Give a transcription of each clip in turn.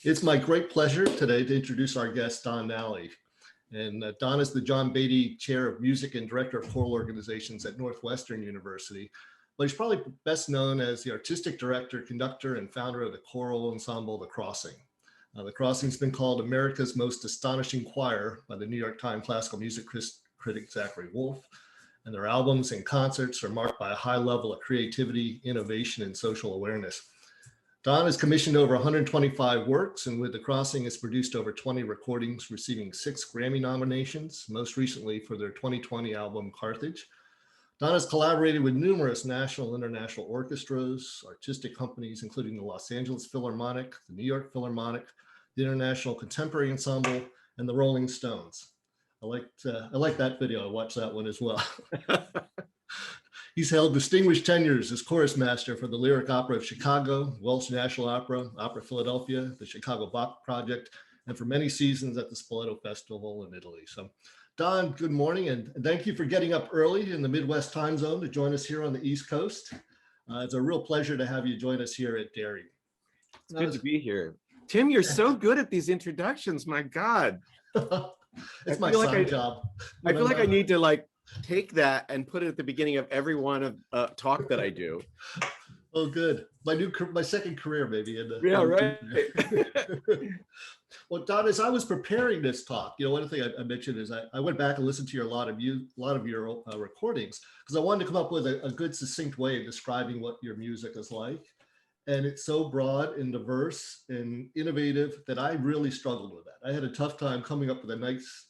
It's my great pleasure today to introduce our guest, Don Nally. And Don is the John Beattie Chair of Music and Director of Choral Organizations at Northwestern University. But he's probably best known as the Artistic Director, Conductor, and founder of the choral ensemble, The Crossing. The Crossing's been called America's Most Astonishing Choir by the New York Times classical music critic Zachary Woolfe. And their albums and concerts are marked by a high level of creativity, innovation, and social awareness. Don has commissioned over 125 works, and with The Crossing has produced over 20 recordings, receiving 6 Grammy nominations, most recently for their 2020 album, Carthage. Don has collaborated with numerous national and international orchestras, artistic companies, including the Los Angeles Philharmonic, the New York Philharmonic, the International Contemporary Ensemble, and the Rolling Stones. I like that video. I watched that one as well. He's held distinguished tenures as chorus master for the Lyric Opera of Chicago, Welsh National Opera, Opera Philadelphia, the Chicago Bach Project, and for many seasons at the Spoleto Festival in Italy. So, Don, good morning, and thank you for getting up early in the Midwest time zone to join us here on the East Coast. It's a real pleasure to have you join us here at Derry. It's good to be here. Tim, you're so good at these introductions, my God. It's my side job. I feel like I need to take that and put it at the beginning of every one of talk that I do. Oh, good. My second career, maybe. Yeah, right. Well, Don, as I was preparing this talk, one thing I mentioned is I went back and listened to a lot of your recordings because I wanted to come up with a good, succinct way of describing what your music is like. And it's so broad and diverse and innovative that I really struggled with that. I had a tough time coming up with a nice,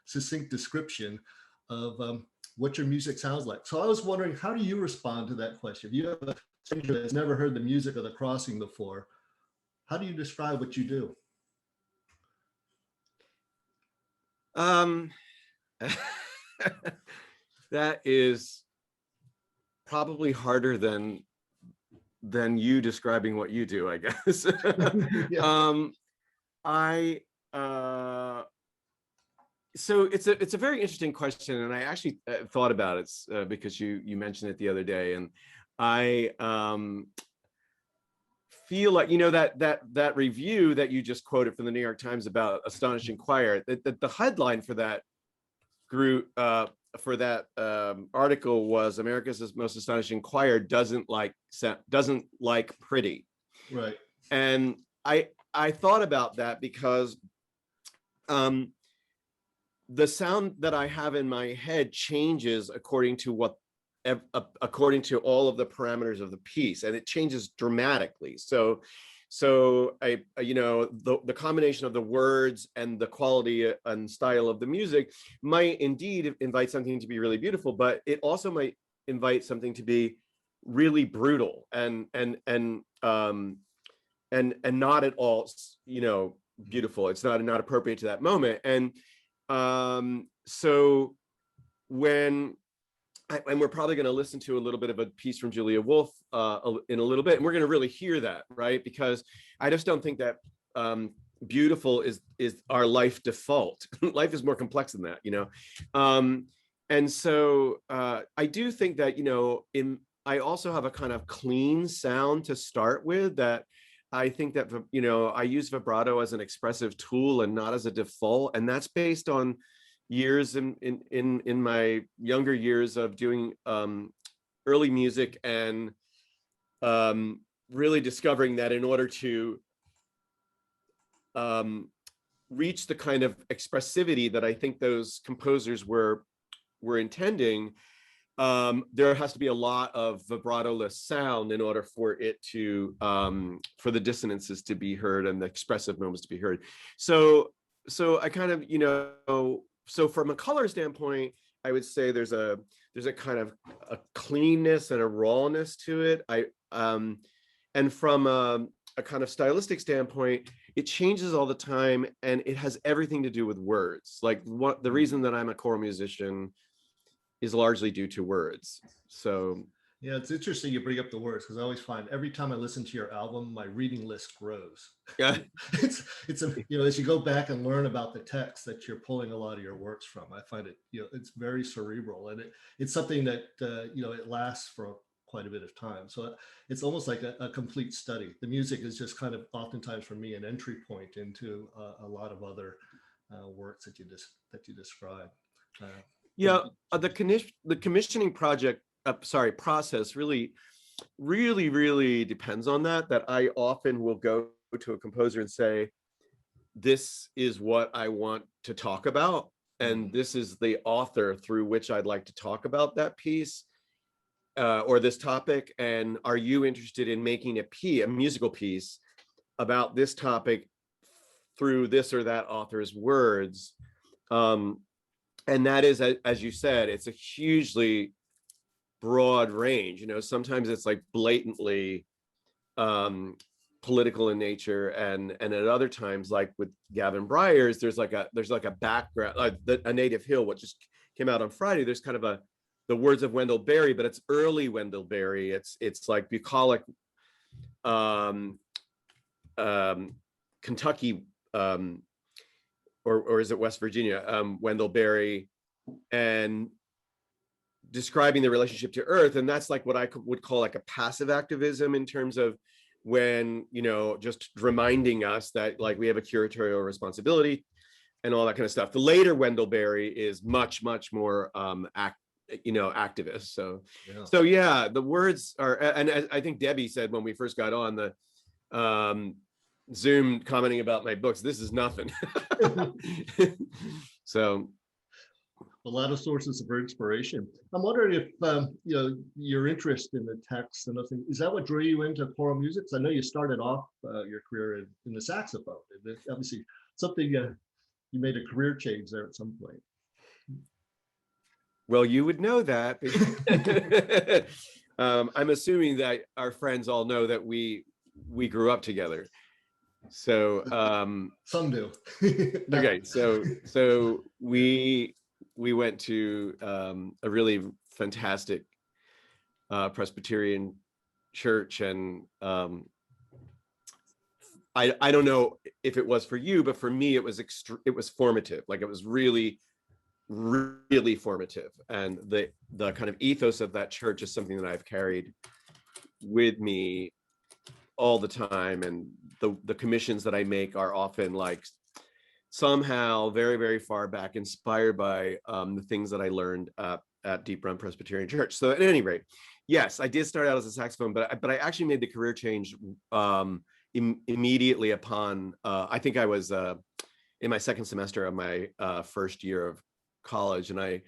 succinct description of what your music sounds like. So I was wondering, how do you respond to that question? If you have a stranger that's never heard the music of The Crossing before, how do you describe what you do? That is probably harder than you describing what you do, I guess. Yeah. So it's a very interesting question, and I actually thought about it because you mentioned it the other day, and I feel like that review that you just quoted from the New York Times about Astonishing Choir. The headline for that group article was America's Most Astonishing Choir doesn't like pretty. Right. And I thought about that because the sound that I have in my head changes according to all of the parameters of the piece, and it changes dramatically. So the combination of the words and the quality and style of the music might indeed invite something to be really beautiful, but it also might invite something to be really brutal and not at all beautiful. It's not appropriate to that moment. And so when we're probably going to listen to a little bit of a piece from Julia Woolfe in a little bit, and we're going to really hear that, right? Because I just don't think that beautiful is our life default. Life is more complex than that, and so I do think that I also have a kind of clean sound to start with that. I think that I use vibrato as an expressive tool and not as a default, and that's based on years in my younger years of doing early music and really discovering that in order to reach the kind of expressivity that I think those composers were intending, there has to be a lot of vibrato-less sound in order for it to for the dissonances to be heard and the expressive moments to be heard. So I kind of so from a color standpoint, I would say there's a kind of a cleanness and a rawness to it. And from a kind of stylistic standpoint, it changes all the time, and it has everything to do with words. Like the reason that I'm a choral musician is largely due to words. So yeah, it's interesting you bring up the words, because I always find every time I listen to your album, my reading list grows. Yeah. it's as you go back and learn about the text that you're pulling a lot of your works from, I find it, it's very cerebral, and it's something that, it lasts for quite a bit of time. So it's almost like a complete study. The music is just kind of oftentimes for me an entry point into a lot of other works that you describe. Yeah, the commissioning process really depends on that. That I often will go to a composer and say, this is what I want to talk about, and this is the author through which I'd like to talk about that piece or this topic. And are you interested in making a musical piece about this topic through this or that author's words? And that is, as you said, it's a hugely broad range. Sometimes it's like blatantly political in nature, and at other times, like with Gavin Bryars, there's like a background, a Native Hill, what just came out on Friday. There's kind of the words of Wendell Berry, but it's early Wendell Berry. It's like bucolic Kentucky, or is it West Virginia, Wendell Berry, and describing the relationship to Earth. And that's like what I would call like a passive activism, in terms of when, just reminding us that like we have a curatorial responsibility and all that kind of stuff. The later Wendell Berry is much more activist. So yeah, the words are, and as I think Debbie said when we first got on the Zoom, commenting about my books, this is nothing. So a lot of sources of inspiration. I'm wondering if your interest in the text and nothing, is that what drew you into choral music? Because I know you started off your career in the saxophone. Obviously, something you made a career change there at some point. Well, you would know that. I'm assuming that our friends all know that we grew up together. So some do. Okay, so we went to a really fantastic Presbyterian church, and I don't know if it was for you, but for me it was formative. Like, it was really formative, and the kind of ethos of that church is something that I've carried with me all the time, and the commissions that I make are often like somehow very far back inspired by the things that I learned at Deep Run Presbyterian Church. So at any rate, yes, I did start out as a saxophone, but I actually made the career change immediately upon I think I was in my second semester of my first year of college, and I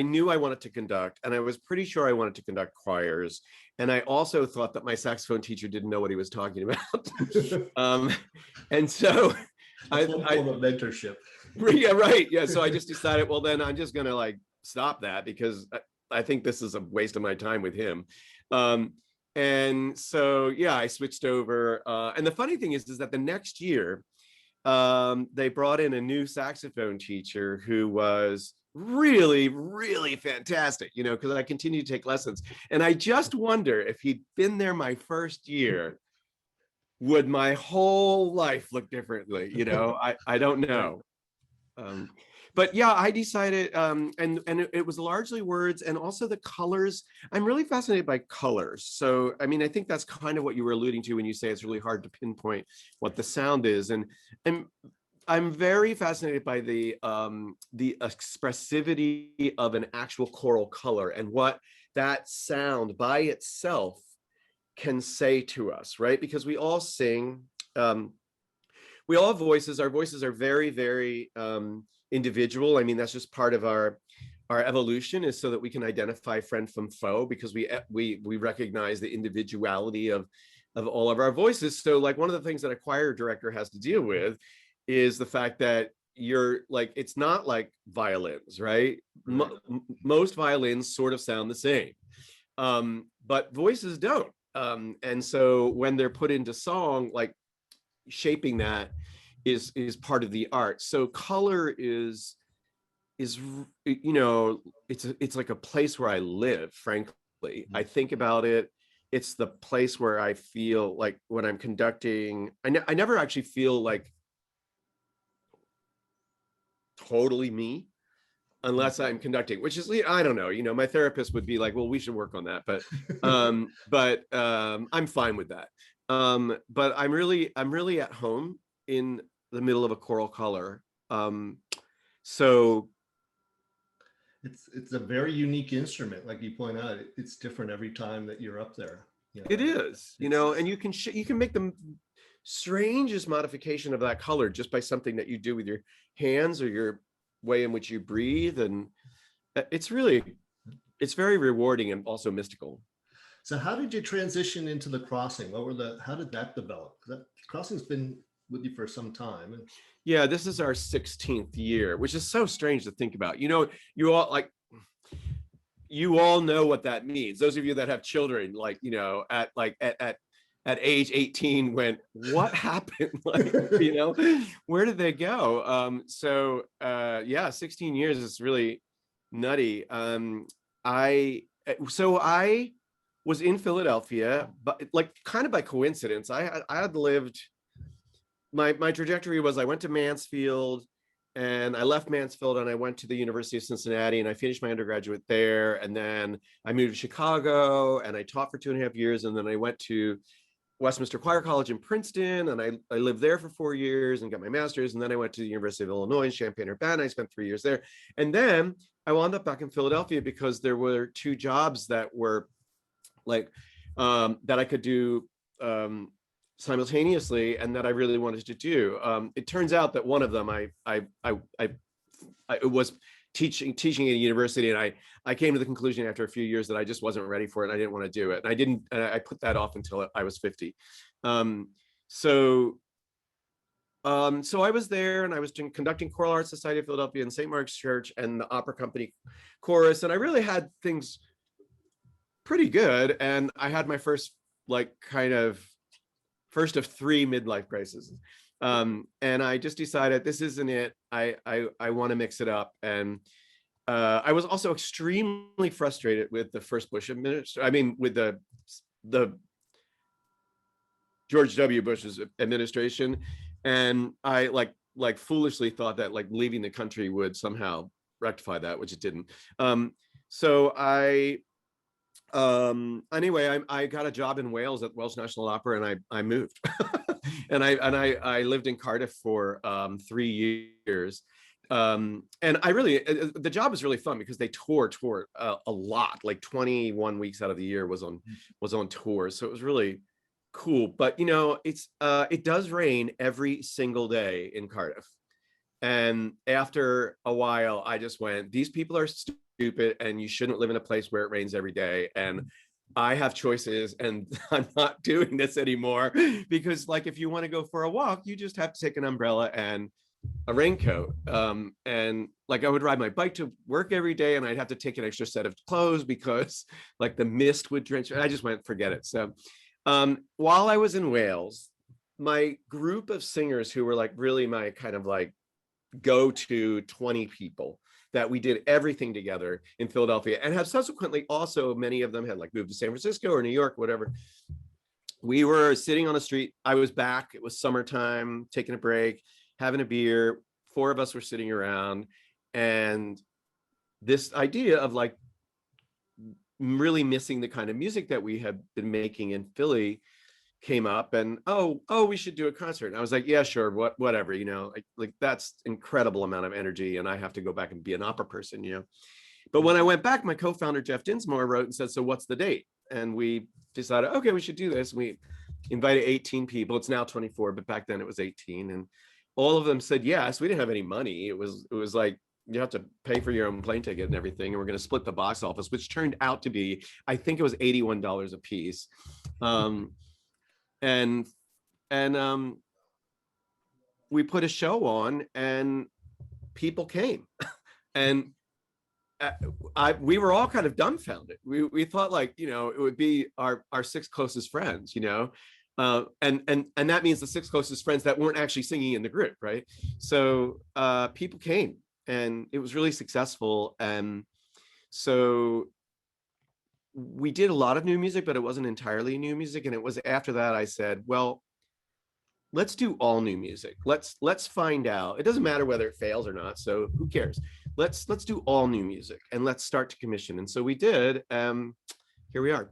knew I wanted to conduct, and I was pretty sure I wanted to conduct choirs. And I also thought that my saxophone teacher didn't know what he was talking about. And so That's one form of mentorship. Yeah, right. Yeah. So I just decided, well, then I'm just going to like stop that, because I think this is a waste of my time with him. And so, yeah, I switched over. And the funny thing is that the next year, they brought in a new saxophone teacher who was really fantastic, because I continued to take lessons. And I just wonder, if he'd been there my first year, would my whole life look differently? I don't know. But yeah, I decided, and it was largely words, and also the colors. I'm really fascinated by colors. So, I mean, I think that's kind of what you were alluding to when you say it's really hard to pinpoint what the sound is. And I'm very fascinated by the expressivity of an actual choral color, and what that sound by itself can say to us, right? Because we all sing, we all have voices. Our voices are very individual. I mean, that's just part of our evolution, is so that we can identify friend from foe, because we recognize the individuality of all of our voices. So, like, one of the things that a choir director has to deal with is the fact that you're like, it's not like violins, right? Most violins sort of sound the same, but voices don't. And so when they're put into song, like, shaping that is part of the art. So color is it's like a place where I live, frankly. I think about it. It's the place where I feel like when I'm conducting, I never actually feel like totally me. unless I'm conducting, which is, I don't know, my therapist would be like, well, we should work on that, but I'm fine with that. But I'm really at home in the middle of a choral color. So It's a very unique instrument, like you point out. It's different every time that you're up there. it is, It's and you can make the strangest modification of that color just by something that you do with your hands or your way in which you breathe, and it's very rewarding and also mystical. So how did you transition into the crossing? How did that develop? That crossing's been with you for some time. Yeah, this is our 16th year, which is so strange to think about. You all know what that means. Those of you that have children, at age 18 went, what happened? Where did they go? Yeah, 16 years is really nutty. I was in Philadelphia, but like kind of by coincidence. I had lived, my trajectory was I went to Mansfield, and I left Mansfield and I went to the University of Cincinnati, and I finished my undergraduate there. And then I moved to Chicago and I taught for 2.5 years. And then I went to Westminster Choir College in Princeton, and I lived there for 4 years and got my master's. And then I went to the University of Illinois in Champaign-Urbana. I spent 3 years there. And then I wound up back in Philadelphia because there were 2 jobs that were that I could do simultaneously and that I really wanted to do. It turns out that one of them I was teaching at a university, and I came to the conclusion after a few years that I just wasn't ready for it, and I didn't want to do it. And I put that off until I was 50. So I was there, and I was conducting Choral Arts Society of Philadelphia and St. Mark's Church and the Opera Company Chorus, and I really had things pretty good. And I had my first first of 3 midlife crises. And I just decided this isn't it. I want to mix it up. And I was also extremely frustrated with the first Bush administration. I mean, with the George W. Bush's administration. And I foolishly thought that leaving the country would somehow rectify that, which it didn't. Anyway, I got a job in Wales at Welsh National Opera, and I moved. and I lived in Cardiff for 3 years. And the job was really fun because they tour a lot, 21 weeks out of the year was on tour. So it was really cool. But it does rain every single day in Cardiff. And after a while, I just went, these people are stupid, and you shouldn't live in a place where it rains every day. And I have choices, and I'm not doing this anymore, because if you want to go for a walk, you just have to take an umbrella and a raincoat. And I would ride my bike to work every day, and I'd have to take an extra set of clothes because the mist would drench. I just went, forget it. So while I was in Wales, my group of singers who were really my kind of go to 20 people that we did everything together in Philadelphia, and have subsequently also, many of them had moved to San Francisco or New York, whatever. We were sitting on the street. I was back. It was summertime, taking a break, having a beer. 4 of us were sitting around, and this idea of really missing the kind of music that we had been making in Philly came up, and oh, we should do a concert. And I was like, yeah, sure, whatever, that's incredible amount of energy, and I have to go back and be an opera person. But when I went back, my co-founder Jeff Dinsmore wrote and said, so what's the date? And we decided, okay, we should do this. We invited 18 people. It's now 24, but back then it was 18, and all of them said yes. We didn't have any money. It was you have to pay for your own plane ticket and everything, and we're going to split the box office, which turned out to be, I think it was $81 a piece. And we put a show on, and people came, and we were all kind of dumbfounded. We thought it would be our 6 closest friends, and that means the 6 closest friends that weren't actually singing in the group, right? So people came, and it was really successful. And so we did a lot of new music, but it wasn't entirely new music. And it was after that I said, well, let's do all new music. Let's find out. It doesn't matter whether it fails or not, so who cares? let's do all new music and let's start to commission. And so we did. Here we are.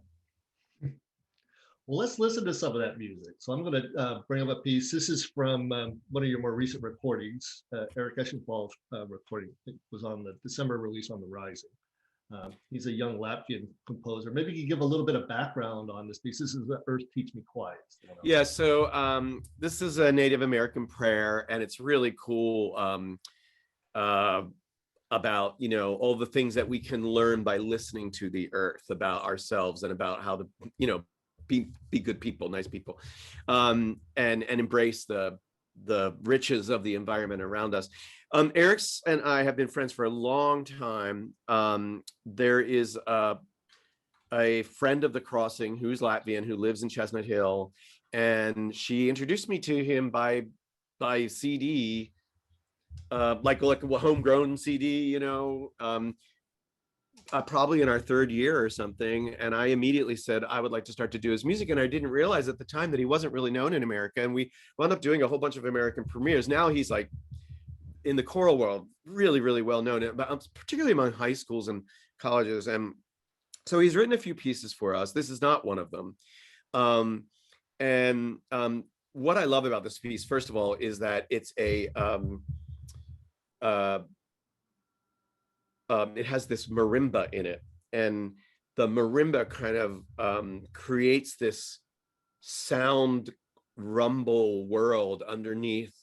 Well, let's listen to some of that music. So I'm going to bring up a piece. This is from one of your more recent recordings, Eric Eschenfall's recording. It was on the December release on The Rising. He's a young Latvian composer. Maybe you could give a little bit of background on this piece. This is the Earth Teach Me Quiet. Yeah, so this is a Native American prayer, and it's really cool about, you know, all the things that we can learn by listening to the earth, about ourselves, and about how to, you know, be good people, nice people, and embrace the riches of the environment around us. Eric's and I have been friends for a long time. There is a friend of the crossing who's Latvian, who lives in Chestnut Hill, and she introduced me to him by CD, like a homegrown CD, you know, probably in our third year or something. And I immediately said I would like to start to do his music, and I didn't realize at the time that he wasn't really known in America. And we wound up doing a whole bunch of American premieres. Now he's like, in the choral world, really, really well known, but particularly among high schools and colleges. And so he's written a few pieces for us. This is not one of them. What I love about this piece, first of all, is that it's it has this marimba in it, and the marimba kind of creates this sound rumble world underneath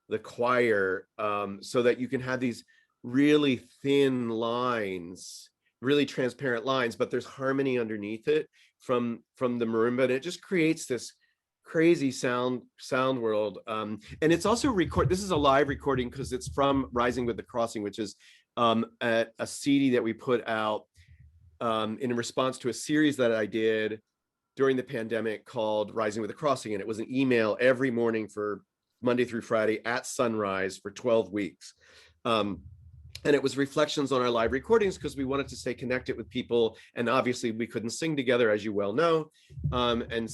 the choir, so that you can have these really thin lines, really transparent lines, but there's harmony underneath it from the marimba, and it just creates this crazy sound world. And it's also this is a live recording because it's from Rising with the Crossing, which is a CD that we put out in response to a series that I did during the pandemic called Rising with the Crossing. And it was an email every morning for Monday through Friday at sunrise for 12 weeks. And it was reflections on our live recordings because we wanted to stay connected with people. And obviously we couldn't sing together, as you well know. And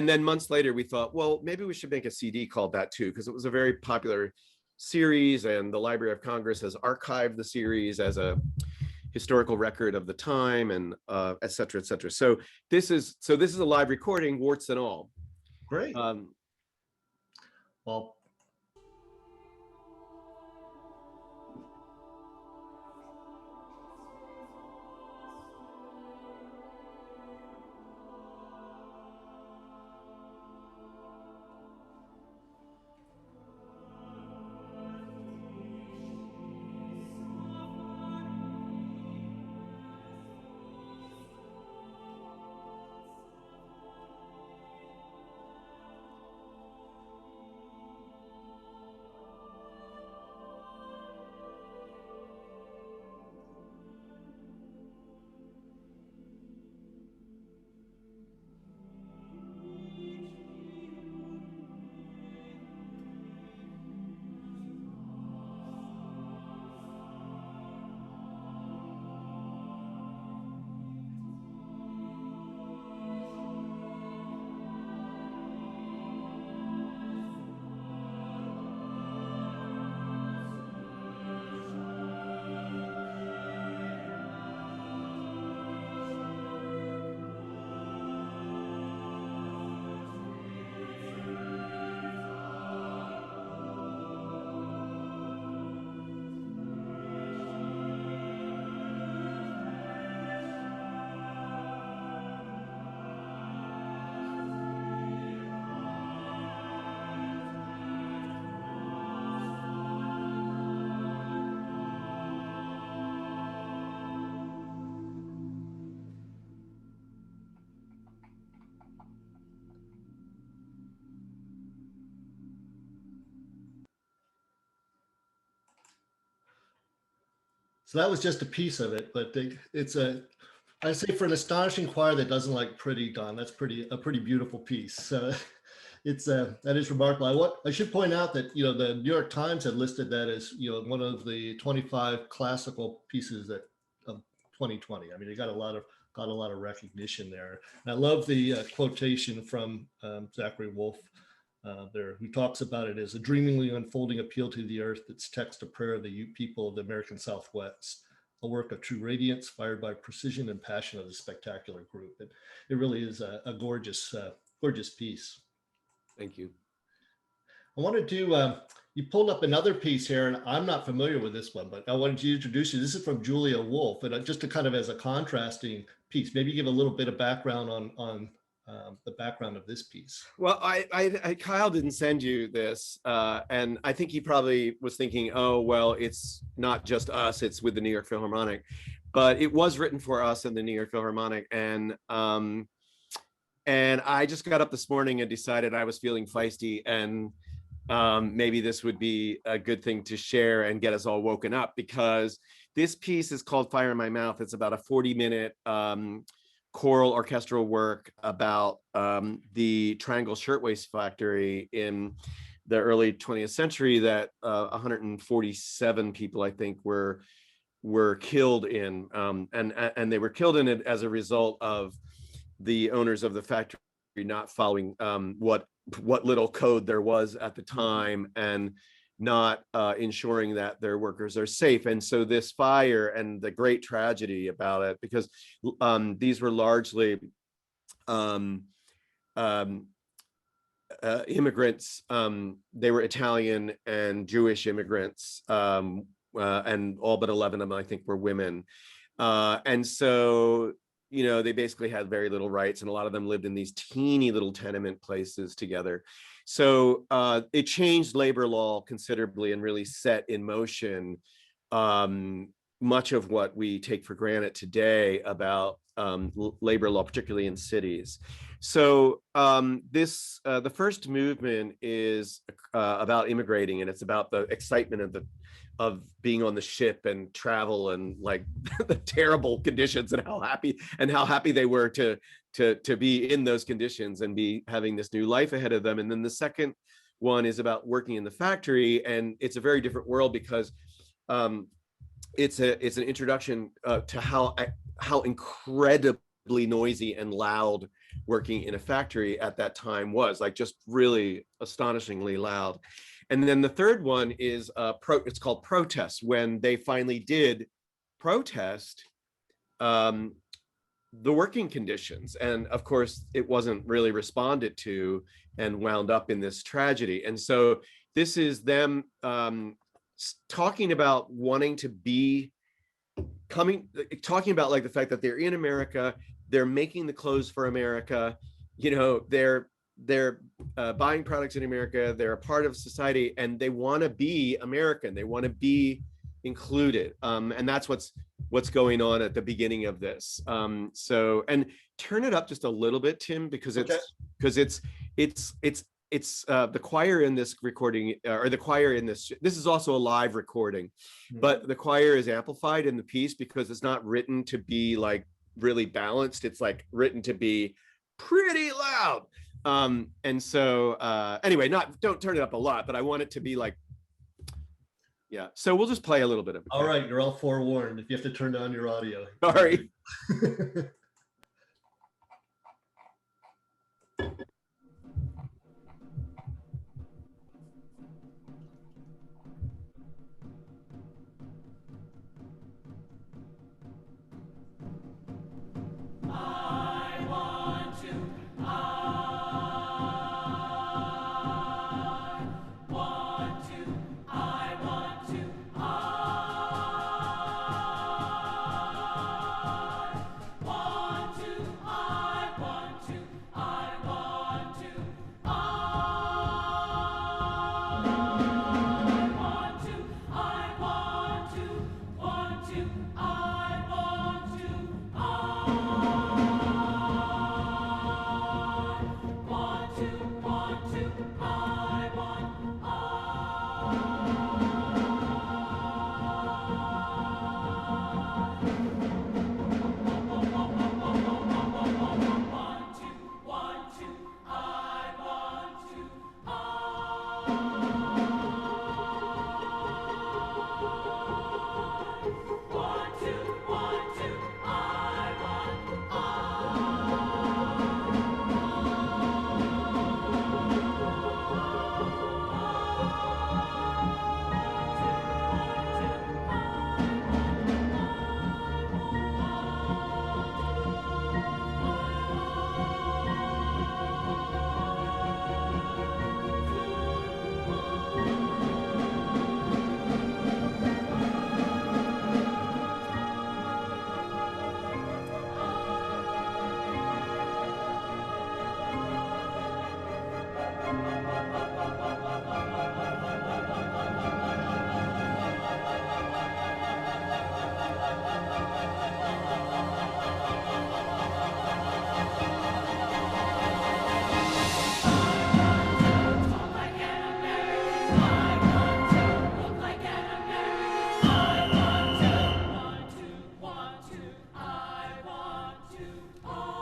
then months later, we thought, well, maybe we should make a CD called that too, because it was a very popular series, and the Library of Congress has archived the series as a historical record of the time, and et cetera, et cetera. So this is a live recording, warts and all. Great. Well, so that was just a piece of it, but I say for an astonishing choir that doesn't like pretty, Don, that's a pretty beautiful piece. So that is remarkable. I should point out that, you know, the New York Times had listed that as, you know, one of the 25 classical pieces of 2020. I mean, they got a lot of recognition there. And I love the quotation from Zachary Woolfe who talks about it as a dreamingly unfolding appeal to the earth. Its text a prayer of the people of the American Southwest, a work of true radiance fired by precision and passion of the spectacular group. It really is a gorgeous, gorgeous piece. Thank you. I wanted to, you pulled up another piece here, and I'm not familiar with this one, but I wanted to introduce you. This is from Julia Woolfe, and just to kind of as a contrasting piece, maybe give a little bit of background on the background of this piece. Well, Kyle didn't send you this, and I think he probably was thinking, oh, well, it's not just us, it's with the New York Philharmonic, but it was written for us and the New York Philharmonic. And I just got up this morning and decided I was feeling feisty, and maybe this would be a good thing to share and get us all woken up, because this piece is called Fire in My Mouth. It's about a 40-minute choral orchestral work about the Triangle Shirtwaist Factory in the early 20th century that 147 people, I think, were killed in, and they were killed in it as a result of the owners of the factory not following what little code there was at the time, and not ensuring that their workers are safe. And so this fire and the great tragedy about it, because these were largely immigrants. They were Italian and Jewish immigrants, and all but 11 of them, I think, were women. And so, you know, they basically had very little rights, and a lot of them lived in these teeny little tenement places together. So it changed labor law considerably and really set in motion much of what we take for granted today about labor law, particularly in cities. So the first movement is about immigrating, and it's about the excitement of being on the ship and travel, and like the terrible conditions, and how happy they were to be in those conditions and be having this new life ahead of them. And then the second one is about working in the factory, and it's a very different world, because it's an introduction to how incredibly noisy and loud working in a factory at that time was, like just really astonishingly loud. And then the third one is it's called Protest, when they finally did protest the working conditions. And of course, it wasn't really responded to, and wound up in this tragedy. And so this is them talking about wanting to be talking about like the fact that they're in America, they're making the clothes for America, you know, they're buying products in America, they're a part of society, and they want to be American, they want to be included, and that's what's going on at the beginning of this. So, and turn it up just a little bit, Tim, because it's the choir in this recording, or the choir in this is also a live recording, but the choir is amplified in the piece because it's not written to be like really balanced. It's like written to be pretty loud. And so anyway, don't turn it up a lot, but I want it to be like, yeah. So we'll just play a little bit of it. All right, you're all forewarned if you have to turn down your audio. Sorry.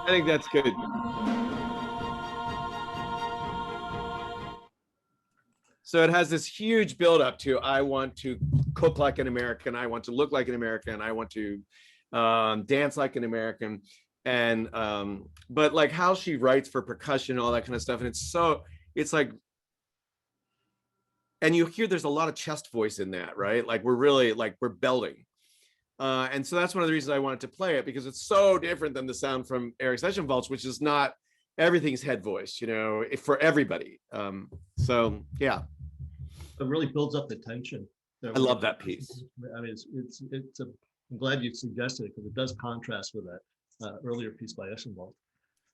I think that's good. So it has this huge buildup to I want to cook like an American, I want to look like an American, I want to dance like an American, and but like how she writes for percussion, all that kind of stuff, and it's like, and you hear there's a lot of chest voice in that, right? Like we're really like we're belting. And so that's one of the reasons I wanted to play it, because it's so different than the sound from Eric Session Vaults, which is not everything's head voice, you know, for everybody. So yeah, It really builds up the tension. I love that piece. I mean, I'm glad you suggested it because it does contrast with that earlier piece by Eschenwald.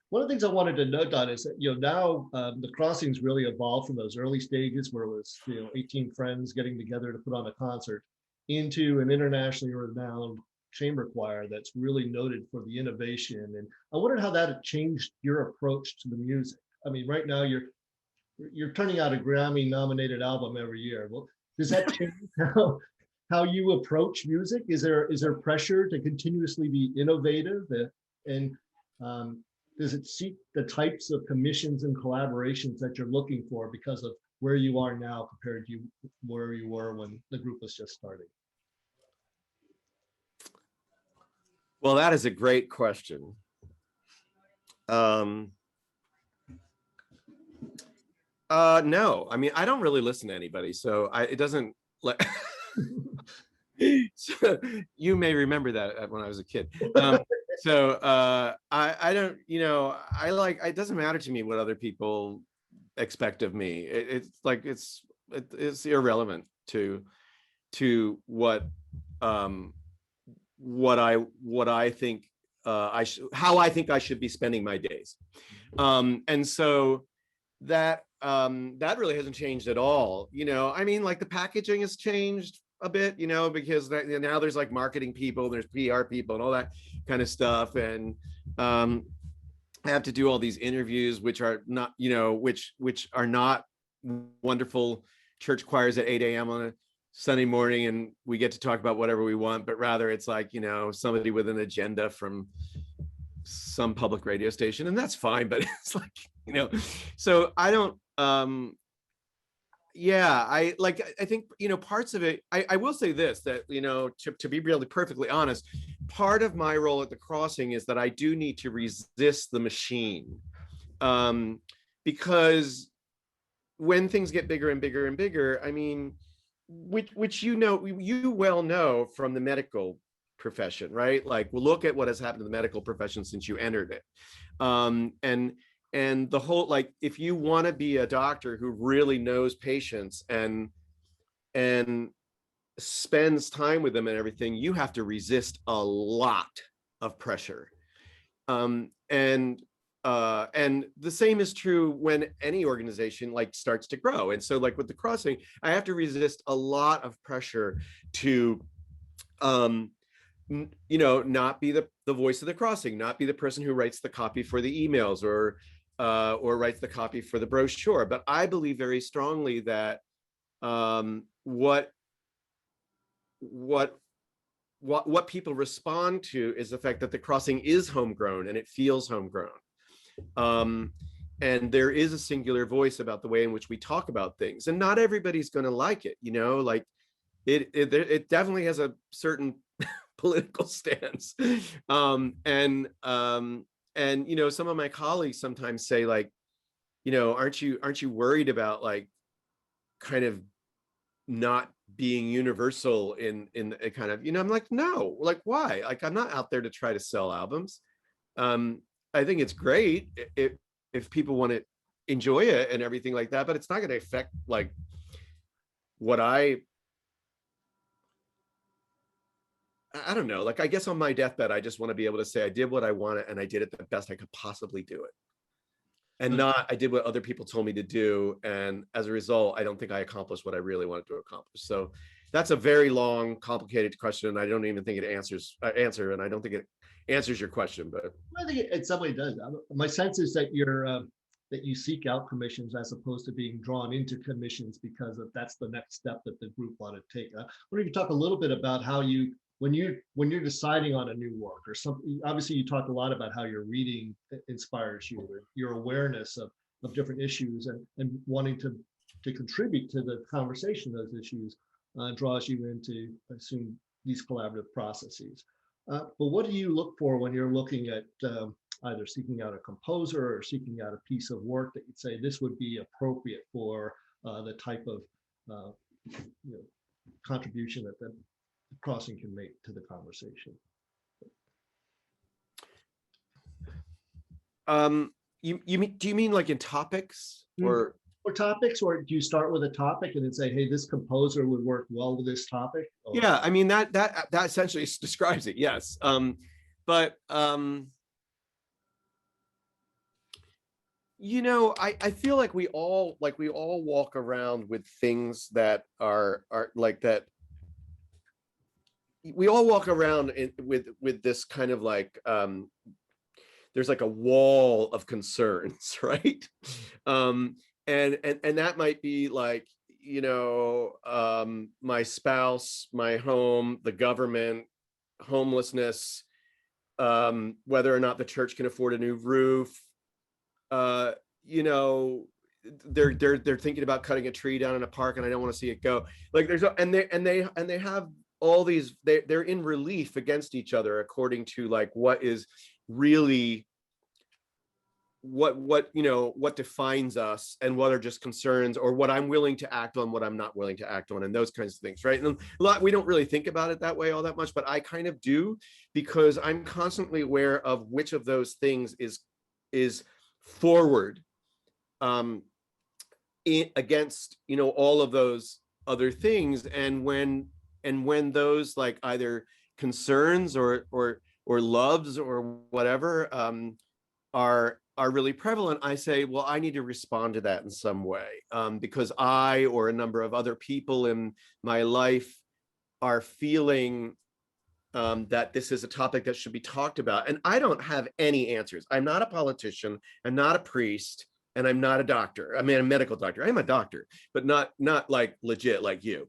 One of the things I wanted to note on is that, now the Crossings really evolved from those early stages where it was, 18 friends getting together to put on a concert into an internationally renowned chamber choir that's really noted for the innovation. And I wondered how that had changed your approach to the music. I mean, right now you're turning out a Grammy nominated album every year. Well, does that change how you approach music? Is there pressure to continuously be innovative? And does it seek the types of commissions and collaborations that you're looking for because of where you are now compared to where you were when the group was just starting? Well, that is a great question. No, I mean, I don't really listen to anybody, so it doesn't like. So, you may remember that when I was a kid. So I don't, it doesn't matter to me what other people expect of me. It's like it's irrelevant to what I think how I think I should be spending my days. And so that really hasn't changed at all. I mean, like the packaging has changed a bit, because now there's like marketing people, there's PR people and all that kind of stuff. And I have to do all these interviews, which are not, which are not wonderful church choirs at 8 a.m. on a Sunday morning, and we get to talk about whatever we want, but rather it's like, somebody with an agenda from some public radio station, and that's fine, but it's like, so I don't, I think, parts of it, I will say this, that, to be really perfectly honest, part of my role at the Crossing is that I do need to resist the machine, because when things get bigger and bigger and bigger, I mean, which you well know from the medical profession, right? Like, we'll look at what has happened to the medical profession since you entered it. And the whole, like, if you want to be a doctor who really knows patients and spends time with them and everything, you have to resist a lot of pressure. And the same is true when any organization like starts to grow. And so like with the Crossing, I have to resist a lot of pressure to not be the voice of the Crossing, not be the person who writes the copy for the emails or writes the copy for the brochure. But I believe very strongly that what people respond to is the fact that the Crossing is homegrown and it feels homegrown. And there is a singular voice about the way in which we talk about things, and not everybody's going to like it, like it definitely has a certain political stance. And some of my colleagues sometimes say, like, aren't you worried about like kind of not being universal in a kind of, I'm like, no, like, why? Like, I'm not out there to try to sell albums. I think it's great if people want to enjoy it and everything like that, but it's not going to affect like what I don't know. Like, I guess on my deathbed, I just want to be able to say I did what I wanted and I did it the best I could possibly do it. and not I did what other people told me to do, and as a result, I don't think I accomplished what I really wanted to accomplish. So that's a very long, complicated question, and I don't even think it answer, and I don't think it answers your question. But I think it in some way does. My sense is that that you seek out commissions as opposed to being drawn into commissions because that's the next step that the group want to take. I wonder if you talk a little bit about how you when you're deciding on a new work or something. Obviously, you talk a lot about how your reading inspires you, or your awareness of different issues, and wanting to contribute to the conversation of those issues draws you into, I assume, these collaborative processes. But what do you look for when you're looking at either seeking out a composer or seeking out a piece of work that you'd say this would be appropriate for the type of you know, contribution that the crossing can make to the conversation? Do you mean like in topics or? Or topics, or do you start with a topic and then say, hey, this composer would work well with this topic? Or... Yeah, I mean that essentially describes it. Yes, but you know, I feel like we all walk around with things that are like that. We all walk around with this kind of like there's like a wall of concerns, right? And that might be like, you know, my spouse, my home, the government, homelessness, whether or not the church can afford a new roof. You know, they're thinking about cutting a tree down in a park, and I don't want to see it go. Like and they have all these. They're in relief against each other according to like what is really what you know, what defines us, and what are just concerns, or what I'm willing to act on, what I'm not willing to act on, and those kinds of things, right? And a lot, we don't really think about it that way all that much, but I kind of do, because I'm constantly aware of which of those things is forward against, you know, all of those other things, and when those like either concerns or loves or whatever are really prevalent, I say, well, I need to respond to that in some way, because I or a number of other people in my life are feeling that this is a topic that should be talked about. And I don't have any answers. I'm not a politician, I'm not a priest, and I'm not a doctor. I mean, a medical doctor. I'm a doctor, but not like legit like you.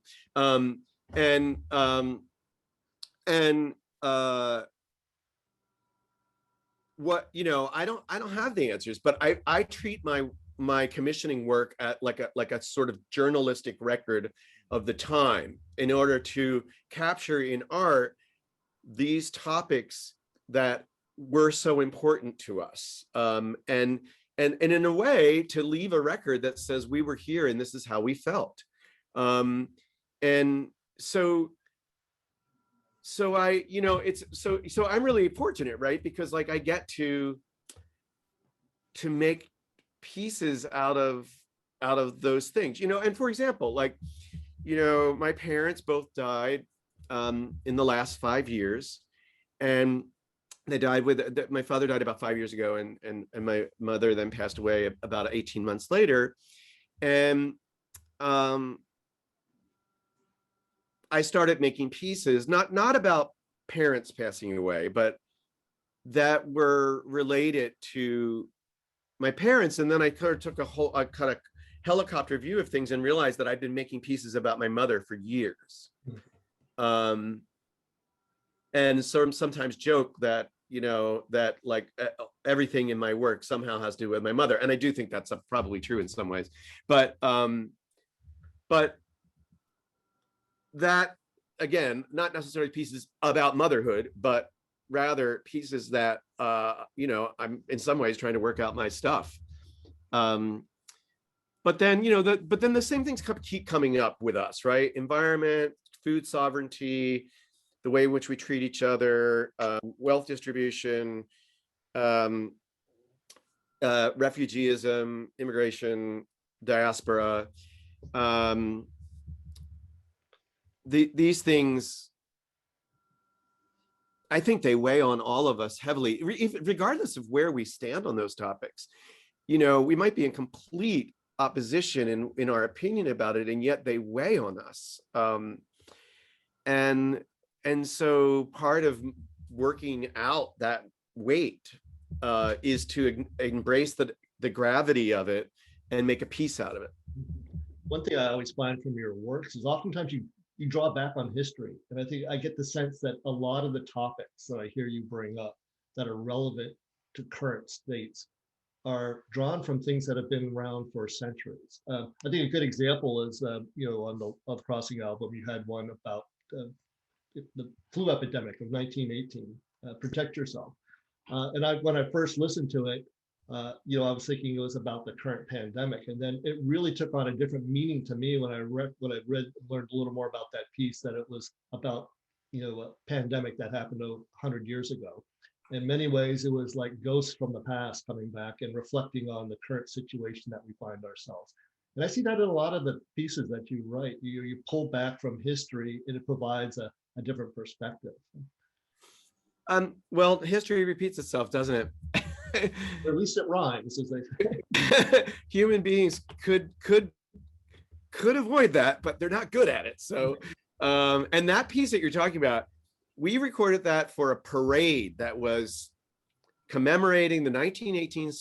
What, you know, I don't have the answers, but I treat my commissioning work at like a sort of journalistic record of the time, in order to capture in art these topics that were so important to us, and in a way to leave a record that says we were here and this is how we felt, and so I, you know, it's so I'm really fortunate, right? Because like I get to make pieces out of those things, you know. And for example, like, you know, my parents both died in the last 5 years, and they died my father died about 5 years ago, and my mother then passed away about 18 months later, and I started making pieces, not about parents passing away, but that were related to my parents. And then I kind of took a kind of helicopter view of things and realized that I'd been making pieces about my mother for years. And sometimes joke that, you know, that like everything in my work somehow has to do with my mother. And I do think that's probably true in some ways, but that, again, not necessarily pieces about motherhood, but rather pieces that, you know, I'm in some ways trying to work out my stuff. But then, you know, the same things keep coming up with us, right? Environment, food sovereignty, the way in which we treat each other, wealth distribution, refugeeism, immigration, diaspora. These things, I think they weigh on all of us heavily, regardless of where we stand on those topics. we might be in complete opposition in our opinion about it, and yet they weigh on us. And so part of working out that weight is to embrace the gravity of it and make a piece out of it. One thing I always find from your works is oftentimes you draw back on history. And I think I get the sense that a lot of the topics that I hear you bring up that are relevant to current states are drawn from things that have been around for centuries. I think a good example is, on the Love Crossing album, you had one about the flu epidemic of 1918, Protect Yourself. And when I first listened to it, I was thinking it was about the current pandemic, and then it really took on a different meaning to me when I learned a little more about that piece, that it was about a pandemic that happened 100 years ago. In many ways, it was like ghosts from the past coming back and reflecting on the current situation that we find ourselves. And I see that in a lot of the pieces that you write. You pull back from history, and it provides a different perspective. Well, history repeats itself, doesn't it? Or at least it rhymes, as they say. Human beings could avoid that, but they're not good at it. So, and that piece that you're talking about, we recorded that for a parade that was commemorating the 1918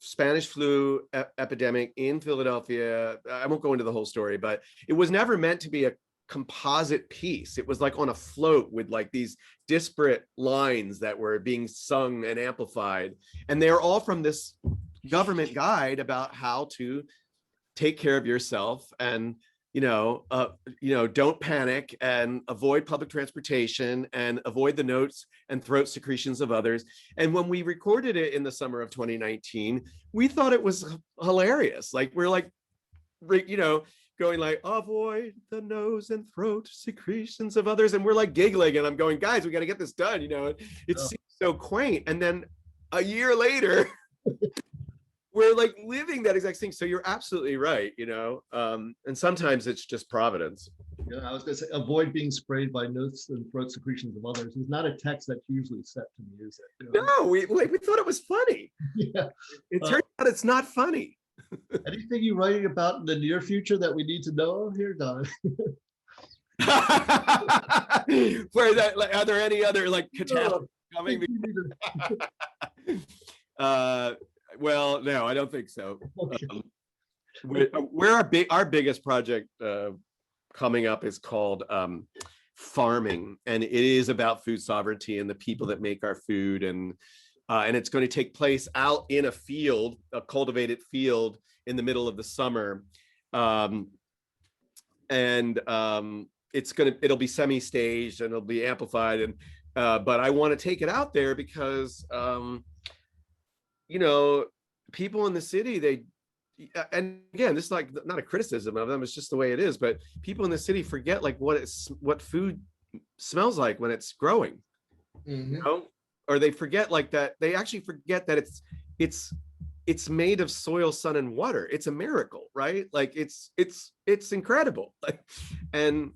Spanish flu epidemic in Philadelphia. I won't go into the whole story, but it was never meant to be a composite piece. It was like on a float with like these disparate lines that were being sung and amplified, and they are all from this government guide about how to take care of yourself and don't panic and avoid public transportation and avoid the notes and throat secretions of others. And when we recorded it in the summer of 2019, we thought it was hilarious. Like we're like, going like, avoid the nose and throat secretions of others. And we're like giggling, and I'm going, guys, we got to get this done. It seems so quaint. And then a year later, we're like living that exact thing. So you're absolutely right, and sometimes it's just providence. I was going to say, avoid being sprayed by notes and throat secretions of others is not a text that's usually set to music. No, we thought it was funny. Yeah. It turns out it's not funny. Anything you're writing about in the near future that we need to know here, Don? Where that, like, are there any other like catastrophes coming? Well, no, I don't think so. Okay. Our biggest project coming up is called farming, and it is about food sovereignty and the people that make our food, and it's going to take place out in a field, a cultivated field, in the middle of the summer, it'll be semi-staged and it'll be amplified, and but I want to take it out there because people in the city, and again, this is like not a criticism of them, it's just the way it is, but people in the city forget like what food smells like when it's growing. Mm-hmm. Or they forget like that. They actually forget that it's made of soil, sun, and water. It's a miracle, right? Like it's incredible. Like, and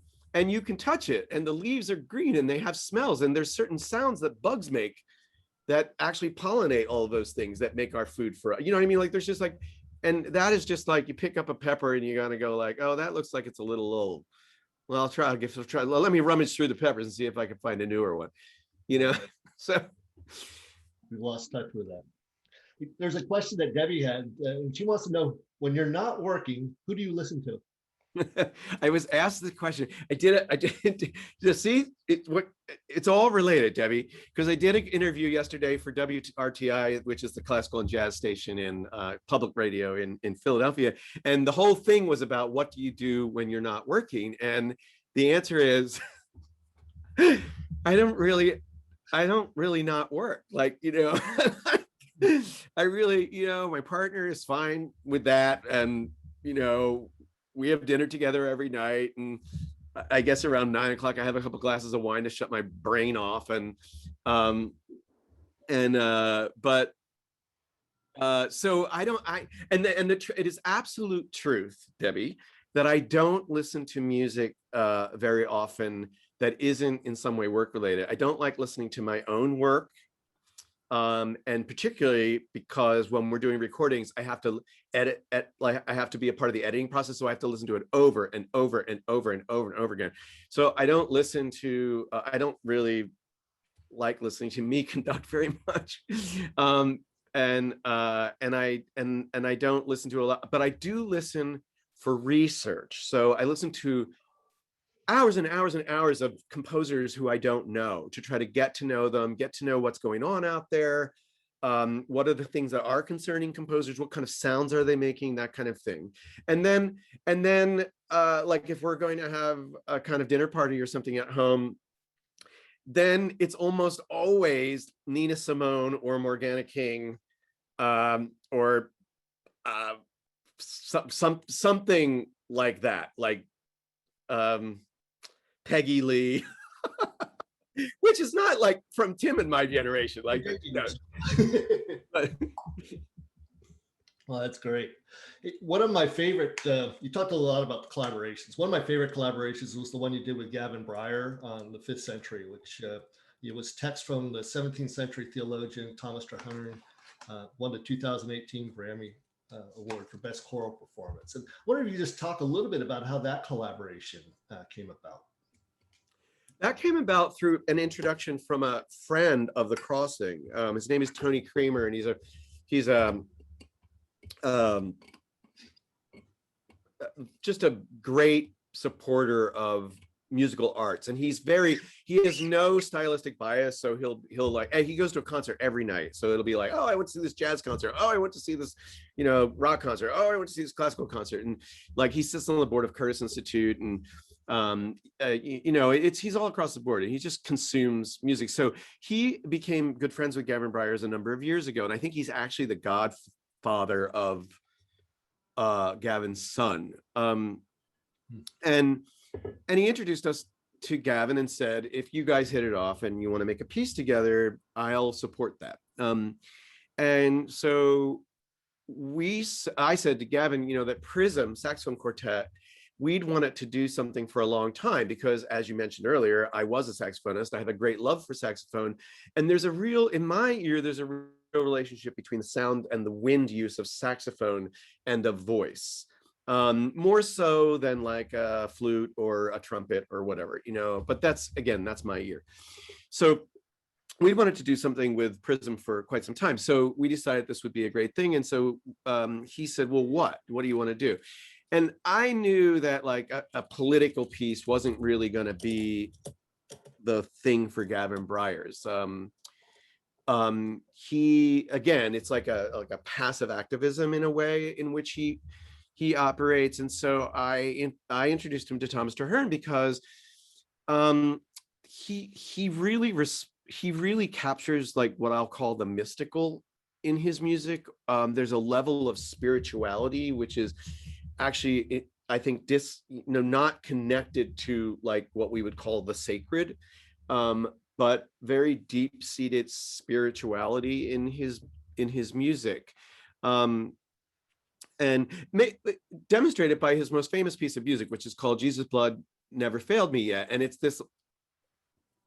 you can touch it, and the leaves are green, and they have smells, and there's certain sounds that bugs make that actually pollinate all of those things that make our food for, you know what I mean? Like there's just like, and that is just like, you pick up a pepper and you're gonna go like, oh, that looks like it's a little old. Well, I'll try. Let me rummage through the peppers and see if I can find a newer one. So. We've lost touch with that. There's a question that Debbie had, and she wants to know, when you're not working, who do you listen to? I was asked the question. I did see it. It's all related, Debbie, because I did an interview yesterday for WRTI, which is the classical and jazz station in public radio in Philadelphia, and the whole thing was about what do you do when you're not working, and the answer is, I don't really not work. Like, I really, my partner is fine with that. And, we have dinner together every night. And I guess around 9 o'clock, I have a couple glasses of wine to shut my brain off. So it is absolute truth, Debbie, that I don't listen to music very often that isn't in some way work related. I don't like listening to my own work. And particularly because when we're doing recordings, I have to like I have to be a part of the editing process, so I have to listen to it over and over and over and over and over again. So I don't listen to I don't really like listening to me conduct very much. And I don't listen to a lot, but I do listen for research. So I listen to hours and hours and hours of composers who I don't know, to try to get to know them, get to know what's going on out there. What are the things that are concerning composers? What kind of sounds are they making? That kind of thing. And then like if we're going to have a kind of dinner party or something at home, then it's almost always Nina Simone or Morgana King, or something like that, like Peggy Lee, which is not like from Tim and my generation, like, you know. Well, that's great. One of my favorite, you talked a lot about the collaborations. One of my favorite collaborations was the one you did with Gavin Bryar on the 5th Century, which it was text from the 17th century theologian Thomas Traherne, won the 2018 Grammy Award for Best Choral Performance. And I wonder if you just talk a little bit about how that collaboration came about. That came about through an introduction from a friend of the Crossing. His name is Tony Kramer, and he's just a great supporter of musical arts, and he has no stylistic bias. So he'll like, hey, he goes to a concert every night, so it'll be like, oh, I went to see this jazz concert, oh, I went to see this, you know, rock concert, oh, I went to see this classical concert. And like, he sits on the board of Curtis Institute, and you know, he's all across the board, and he just consumes music. So he became good friends with Gavin Bryars a number of years ago, and I think he's actually the godfather of Gavin's son. And he introduced us to Gavin and said, if you guys hit it off and you want to make a piece together, I'll support that. And so I said to Gavin, you know, that Prism Saxophone Quartet, we'd wanted to do something for a long time, because as you mentioned earlier, I was a saxophonist. I have a great love for saxophone. And in my ear, there's a real relationship between the sound and the wind use of saxophone and of voice. More so than like a flute or a trumpet or whatever, you know, but that's my ear. So we wanted to do something with Prism for quite some time. So we decided this would be a great thing. And so he said, well, what do you want to do? And I knew that like a political piece wasn't really going to be the thing for Gavin Bryars. It's like a passive activism in a way in which he operates. And so I introduced him to Thomas Traherne because he really captures like what I'll call the mystical in his music. There's a level of spirituality which is actually, I think, not connected to like what we would call the sacred, but very deep-seated spirituality in his music. And demonstrated by his most famous piece of music, which is called Jesus' Blood Never Failed Me Yet. And it's this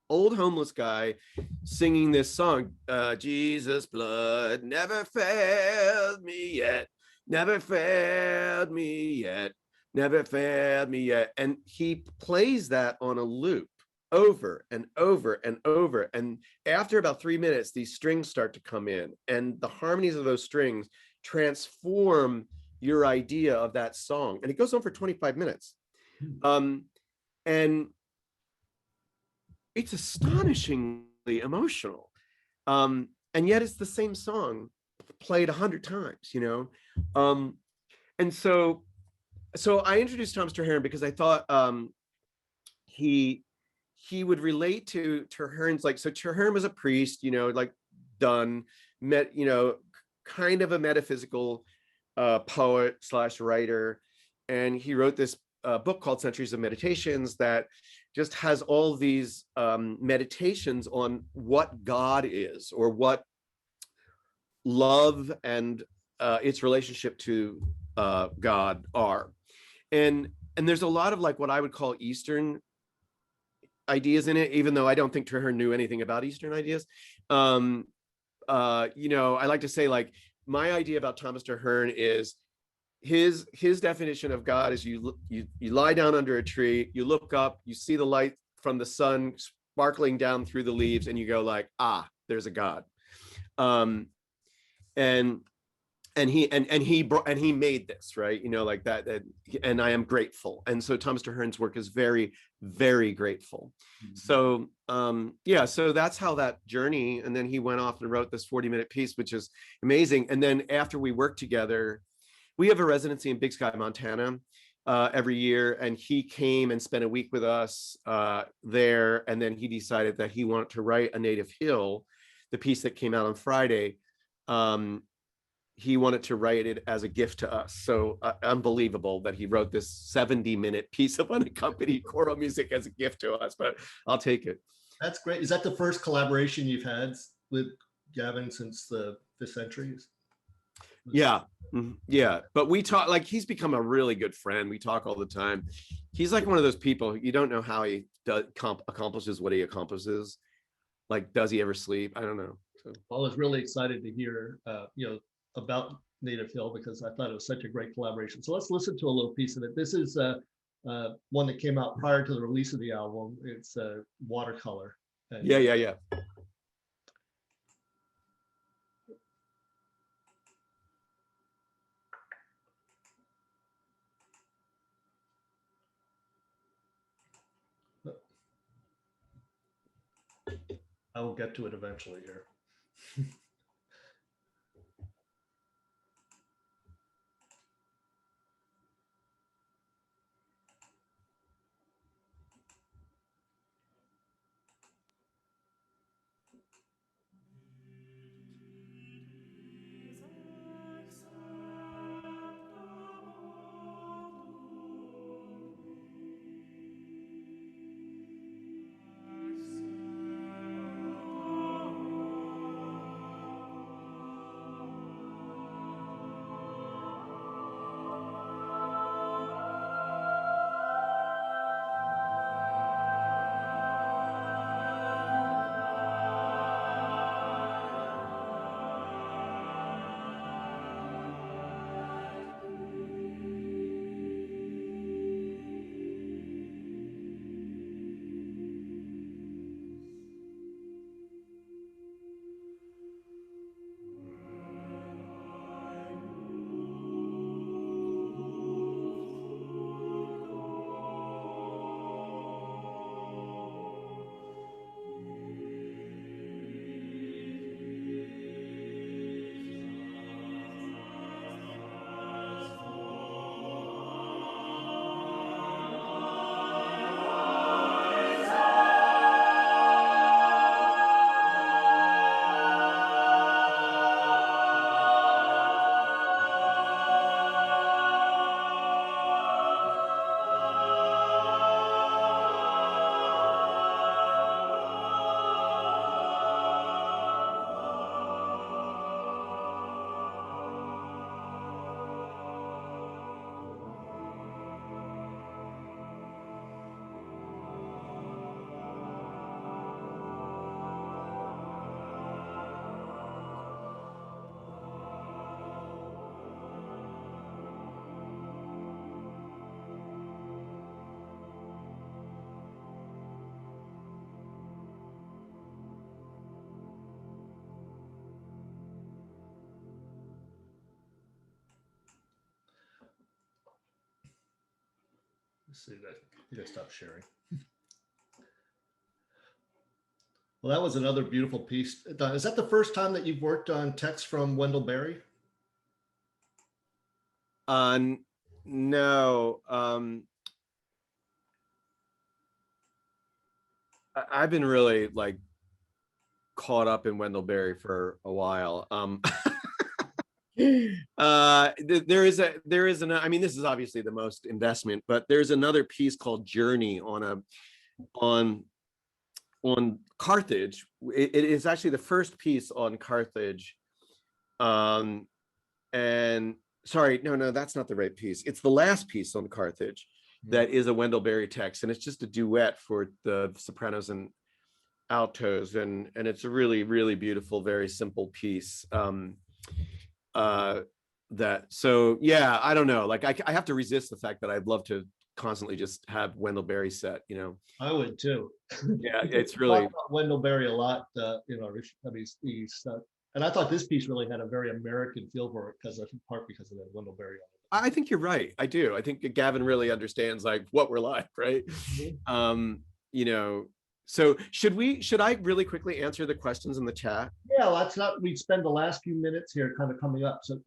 old homeless guy singing this song, Jesus' blood never failed me yet, never failed me yet, never failed me yet. And he plays that on a loop over and over and over. And after about 3 minutes, these strings start to come in, and the harmonies of those strings transform your idea of that song. And it goes on for 25 minutes. And it's astonishingly emotional. And yet it's the same song played 100 times, you know? And so I introduced Thomas Traherne because I thought he would relate to Traherne's, like, so Traherne was a priest, you know, like you know, kind of a metaphysical poet / writer. And he wrote this book called Centuries of Meditations that just has all these meditations on what God is, or what love and its relationship to God are. And there's a lot of like what I would call Eastern ideas in it, even though I don't think Traherne knew anything about Eastern ideas. you know, I like to say, like, my idea about Thomas Traherne is his definition of God is you lie down under a tree, you look up, you see the light from the sun sparkling down through the leaves, and you go like, ah, there's a God. And he made this, right, you know, like that, and I am grateful. And so Thomas Traherne's work is very, very grateful. So yeah, so that's how that journey, and then he went off and wrote this 40-minute piece, which is amazing. And then after we worked together, we have a residency in Big Sky, Montana, every year, and he came and spent a week with us there, and then he decided that he wanted to write A Native Hill, the piece that came out on Friday. He wanted to write it as a gift to us. So unbelievable that he wrote this 70-minute piece of unaccompanied choral music as a gift to us, but I'll take it. That's great. Is that the first collaboration you've had with Gavin since the 5th century? Yeah. Yeah. But we talk, like, he's become a really good friend. We talk all the time. He's like one of those people, you don't know how he accomplishes what he accomplishes. Like, does he ever sleep? I don't know. So. I was really excited to hear, you know, about Native Hill, because I thought it was such a great collaboration. So let's listen to a little piece of it. This is one that came out prior to the release of the album. It's Watercolor. And yeah. I will get to it eventually here. Let's see that. You gotta stop sharing. Well, that was another beautiful piece. Is that the first time that you've worked on text from Wendell Berry? No. I've been really like caught up in Wendell Berry for a while. There is I mean, this is obviously the most investment, but there's another piece called Journey on Carthage. It is actually the first piece on Carthage. And sorry, no, that's not the right piece. It's the last piece on Carthage that is a Wendell Berry text, and it's just a duet for the sopranos and altos, and it's a really, really beautiful, very simple piece. So yeah, I don't know, like I have to resist the fact that I'd love to constantly just have Wendell Berry set, I would too. Yeah, We it's talk really, about Wendell Berry a lot, I mean, and I thought this piece really had a very American feel for it because, in part because of that Wendell Berry. I think you're right. I do. I think Gavin really understands like what we're like, right? Mhm. You know, so should I really quickly answer the questions in the chat? Yeah, let's not. We spend the last few minutes here, kind of coming up. So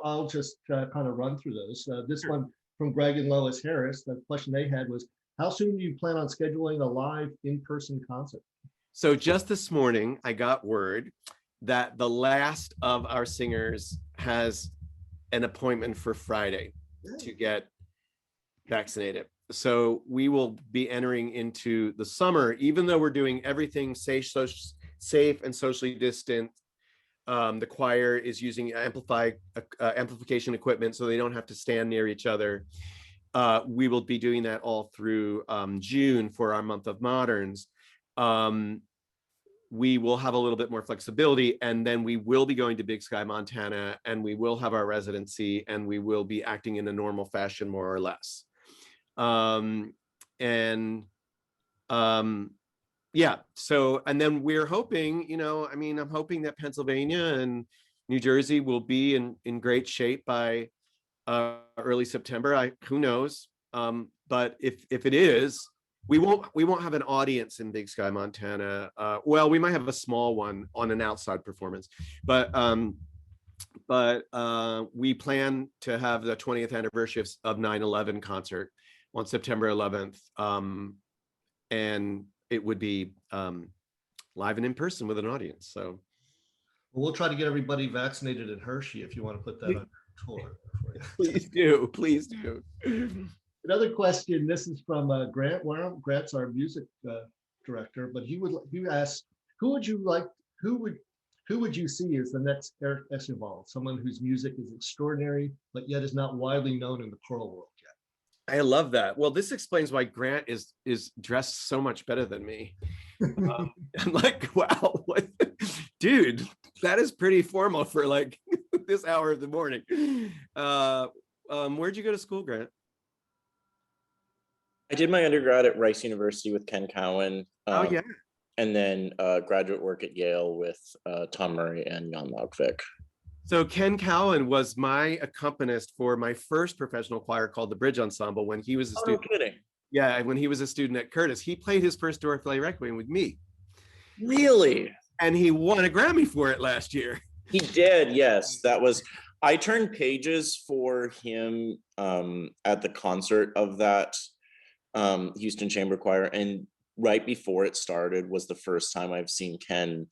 I'll just kind of run through those. This Sure. one from Greg and Lois Harris. The question they had was, how soon do you plan on scheduling a live in-person concert? So just this morning, I got word that the last of our singers has an appointment for Friday to get vaccinated. So we will be entering into the summer, even though we're doing everything safe and socially distant. The choir is using amplification equipment, so they don't have to stand near each other. We will be doing that all through June for our month of moderns. We will have a little bit more flexibility, and then we will be going to Big Sky, Montana, and we will have our residency, and we will be acting in a normal fashion, more or less. And yeah, so, and then we're hoping, I mean, I'm hoping that Pennsylvania and New Jersey will be in great shape by early September. Who knows? But if it is, we won't have an audience in Big Sky, Montana. Well, we might have a small one on an outside performance, but we plan to have the 20th anniversary of 9/11 concert on September 11th, and it would be live and in person with an audience. So We'll try to get everybody vaccinated in Hershey if you want to put that on tour. please do, please do. Another question. This is from Grant Wareham. Grant's our music director, but he asked, who would you see as the next Eric Eschenwald, someone whose music is extraordinary, but yet is not widely known in the choral world yet? I love that. Well, this explains why Grant is dressed so much better than me. I'm like, wow, what? Dude, that is pretty formal for like this hour of the morning. Where'd you go to school, Grant? I did my undergrad at Rice University with Ken Cowan. Oh yeah. And then graduate work at Yale with Tom Murray and Jan Laugvik. So Ken Cowan was my accompanist for my first professional choir called the Bridge Ensemble when he was a student. No kidding. Yeah, when he was a student at Curtis. He played his first Orpheus Requiem with me. Really? And he won a Grammy for it last year. He did, yes. I turned pages for him at the concert of that Houston Chamber Choir, and right before it started was the first time I've seen Ken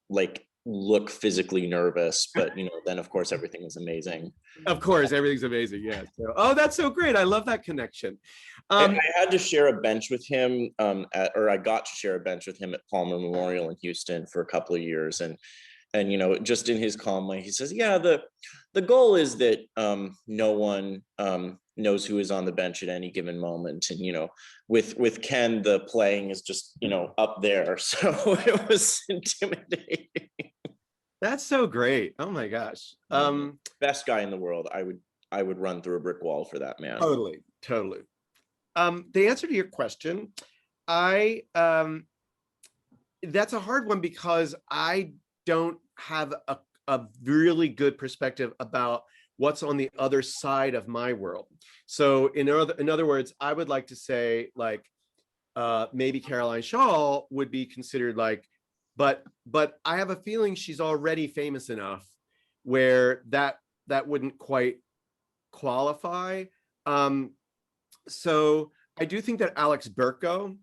like look physically nervous, but then of course everything is amazing. Of course, everything's amazing. Yeah. So, oh, that's so great. I love that connection. I had to share a bench with him I got to share a bench with him at Palmer Memorial in Houston for a couple of years, and just in his calm way, he says, yeah, the goal is that no one knows who is on the bench at any given moment, and with Ken, the playing is just up there, so it was intimidating. That's so great. Oh my gosh. Best guy in the world. I would run through a brick wall for that man. Totally. The answer to your question, that's a hard one because I don't have a really good perspective about what's on the other side of my world. So in other words, I would like to say like maybe Caroline Shaw would be considered like, but I have a feeling she's already famous enough where that wouldn't quite qualify. So I do think that Alex Berko,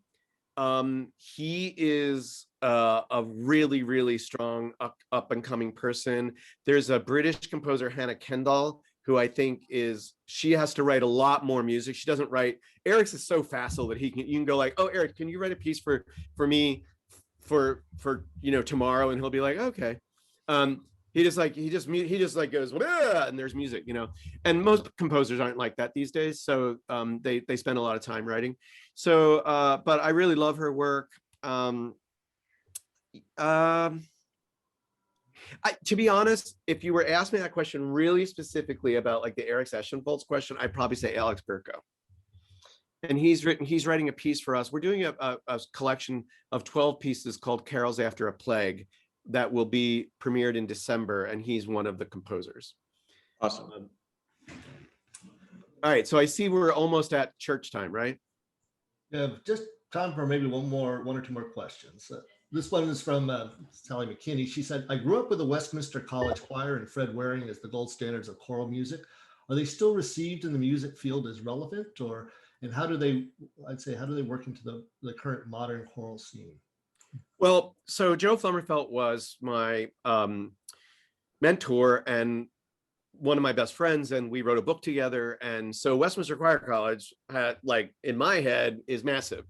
he is a really, really strong up and coming person. There's a British composer, Hannah Kendall, who I think she has to write a lot more music. She doesn't write. Eric's is so facile that you can go like, oh, Eric, can you write a piece for me for tomorrow? And he'll be like, okay. He just goes, and there's music, and most composers aren't like that these days. So they spend a lot of time writing. So, but I really love her work. To be honest, if you were asking me that question really specifically about like the Eric Eschenfolds question, I'd probably say Alex Birko. And he's writing a piece for us. We're doing a collection of 12 pieces called Carols After a Plague that will be premiered in December, and he's one of the composers. Awesome. All right, so I see we're almost at church time, right? Yeah, just time for maybe one or two more questions. This one is from Sally McKinney. She said, I grew up with the Westminster College Choir and Fred Waring as the gold standards of choral music. Are they still received in the music field as relevant, and how do they work into the current modern choral scene? Well, so Joe Flummerfelt was my mentor and one of my best friends, and we wrote a book together. And so Westminster Choir College had, like, in my head, is massive,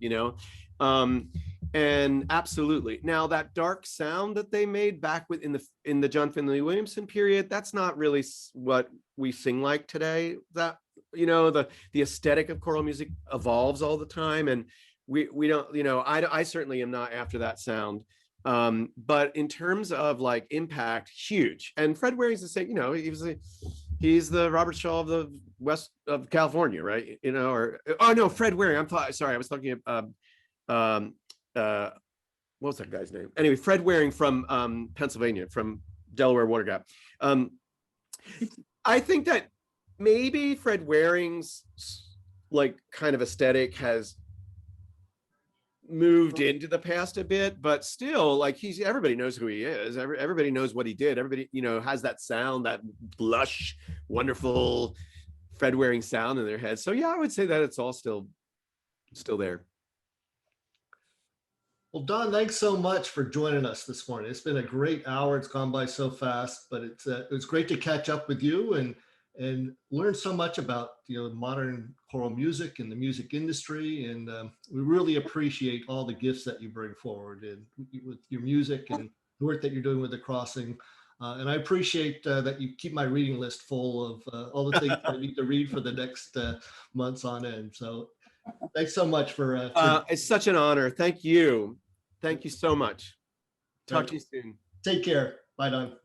and absolutely. Now that dark sound that they made back in the John Finley Williamson period, that's not really what we sing like today. That, the aesthetic of choral music evolves all the time, and we don't, I certainly am not after that sound. But in terms of like impact, huge. And Fred Waring's the same, he's the Robert Shaw of the West of California, right? Fred Waring. Sorry, I was talking what was that guy's name? Anyway, Fred Waring from Pennsylvania, from Delaware Water Gap. I think that maybe Fred Waring's like kind of aesthetic has moved into the past a bit, but still, like, everybody knows who he is. Everybody knows what he did. Everybody, has that sound, that lush, wonderful Fred Waring sound in their head. So yeah, I would say that it's all still there. Well, Don, thanks so much for joining us this morning. It's been a great hour. It's gone by so fast, but it was great to catch up with you and learn so much about modern choral music and the music industry. And we really appreciate all the gifts that you bring forward with your music and the work that you're doing with the Crossing. And I appreciate that you keep my reading list full of all the things I need to read for the next months on end. So thanks so much for it's such an honor. Thank you. Thank you so much. Talk to you soon. Take care. Bye, Don.